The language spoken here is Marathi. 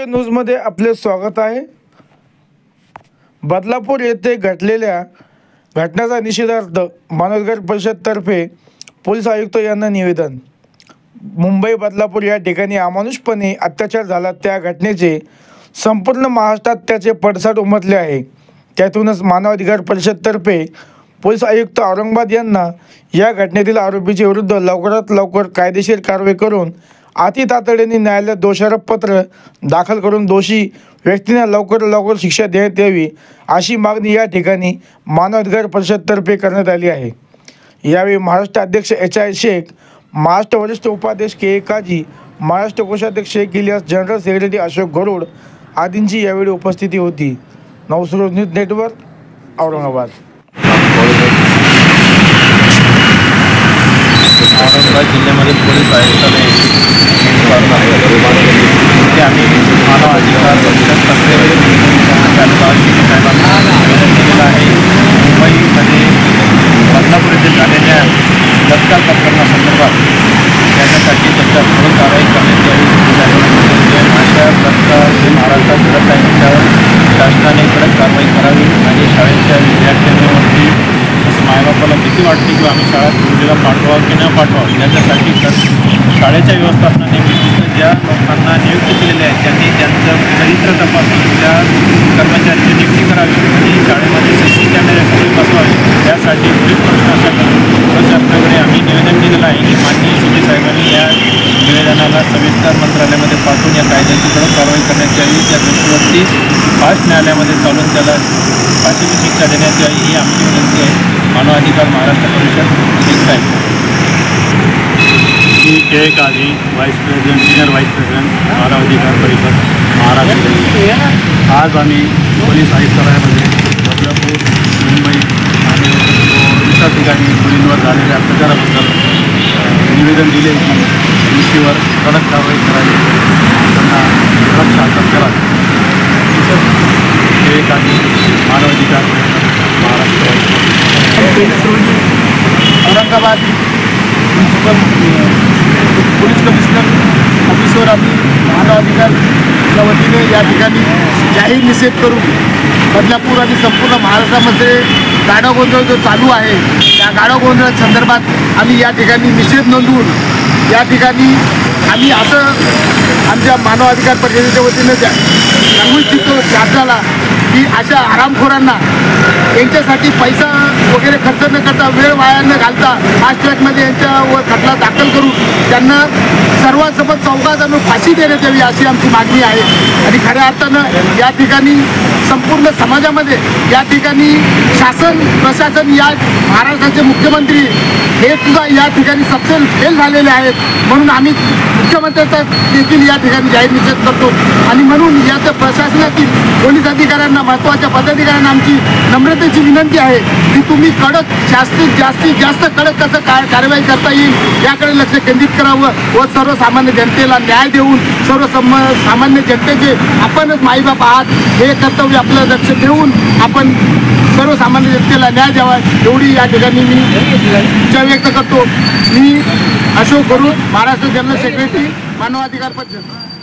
न्यूजमध्ये आपले स्वागत आहे। बदलापूर येथे घडलेल्या घटनेचा निषेधार्थ मानवाधिकार परिषदेतर्फे पोलीस आयुक्त यांना निवेदन। मुंबई बदलापूर या ठिकाणी अमानुषपणे अत्याचार झाला, त्या घटनेचे संपूर्ण महाराष्ट्रात त्याचे पडसाद उमटले आहे। त्यातूनच मानवाधिकार परिषदेतर्फे पोलीस आयुक्त औरंगाबाद यांना या घटनेतील आरोपीच्या विरुद्ध लवकरात लवकर कायदेशीर कारवाई करून अति तातडीने न्यायालयात दोषारोपपत्र दाखल करून दोषी व्यक्तींना लवकर शिक्षा देण्यात यावी, अशी मागणी या ठिकाणी मानवाधिकार परिषदेतर्फे करण्यात आली आहे। यावेळी महाराष्ट्र अध्यक्ष एच.आय. शेख, महाराष्ट्र वरिष्ठ उपाध्यक्ष के. काजी, महाराष्ट्र कोषाध्यक्ष शेख इलियास, जनरल सेक्रेटरी अशोक गरुड आदींची यावेळी उपस्थिती होती। नवसुरू न्यूज नेटवर्क, औरंगाबाद। औरंगाबाद जिल्ह्यामध्ये पोलीस आयुक्तालय आम्ही मानव अधिकार परिषदेतर्फे साहेबांना दिलेलं आहे। मुंबईमध्ये बदलापूर येथे झालेल्या दत्तक प्रकरणासंदर्भात त्याच्यासाठी त्याच्यावर पुढे कारवाई करण्यात यावी। अशा दत्तक जे महाराष्ट्रात घडत आहे त्याच्यावर शासनाने कडक कारवाई करावी आणि शाळेच्या विद्यार्थ्यांवरती असं मायबापाला भीती वाटते की आम्ही शाळेत मुलीला पाठवा की न पाठवा, त्याच्यासाठी शाळेच्या व्यवस्थापनाने ज्या लोकांना नियुक्त केलेले आहेत त्यांनी त्यांचं चरित्र तपासून त्या कर्मचाऱ्यांची नियुक्ती करावी आणि शाळेमध्ये CC कॅमेरे सगळे बसवावे, त्यासाठी पोलीस प्रशासनाकडे आम्ही निवेदन दिलेलं आहे की माननीय CP साहेबांनी या निवेदनाला सविस्तर मंत्रालयामध्ये पाठवून या कायद्याची कडक कारवाई करण्यात यावी। त्या दोषीवरती फास्ट न्यायालयामध्ये चालून त्याला फाशीची शिक्षा देण्यात यावी, ही आमची विनंती आहे। मानव अधिकार महाराष्ट्र परिषद शेख साहेब। मी K. Kazi, vice president, senior vice president, मानव अधिकार परिषद महाराष्ट्र। आज आम्ही पोलीस आयुक्तालयामध्ये बदलापूर, मुंबई आणि इतर ठिकाणी मुलींवर झालेल्या अत्याचाराबद्दल निवेदन दिले की दोषीवर कडक कारवाई करावी, त्यांना कडक शासन करावे। के. काजी, मानव अधिकार Maharashtra. Aurangabad municipal police commissioner ऑफिसवर आम्ही मानवाधिकारच्या वतीने या ठिकाणी जाहीर निषेध करून बदलापूर आणि संपूर्ण महाराष्ट्रामध्ये गाडा गोंधळ जो चालू आहे त्या गाडा गोंधळासंदर्भात आम्ही या ठिकाणी निषेध नोंदवून या ठिकाणी आम्ही असं आमच्या मानवाधिकार परिषदेच्या वतीने सांगू इच्छितो शासनाला की अशा आरामखोरांना यांच्यासाठी पैसा वगैरे खर्च न करता, वेळ वाया न घालता फास्ट ट्रॅकमध्ये यांच्यावर खटला दाखल करून त्यांना सर्वांसोबत चौघात आणून फाशी देण्यात यावी, अशी आमची मागणी आहे। आणि खऱ्या अर्थानं या ठिकाणी संपूर्ण समाजामध्ये या ठिकाणी शासन प्रशासन, या महाराष्ट्राचे मुख्यमंत्री हे सुद्धा या ठिकाणी सबसे फेल झालेले आहेत, म्हणून आम्ही मुख्यमंत्र्यांचा देखील या ठिकाणी जाहीर निषेध करतो। आणि म्हणून या प्रशासनातील पोलीस अधिकाऱ्यांना, महत्त्वाच्या पदाधिकाऱ्यांना आमची नम्रतेची विनंती आहे की तुम्ही कडक जास्तीत जास्त कडक कसं कारवाई करता येईल याकडे लक्ष केंद्रित करावं व सर्वसामान्य जनतेला न्याय देऊन सामान्य जनतेचे आपणच माईबाप आहात हे कर्तव्य आपलं लक्ष ठेवून आपण सर्वसामान्य जनतेला न्याय द्यावा, एवढी या ठिकाणी मी इच्छा व्यक्त करतो। मी अशोक गरुड, महाराष्ट्र जनरल सेक्रेटरी, मानवाधिकार परिषद।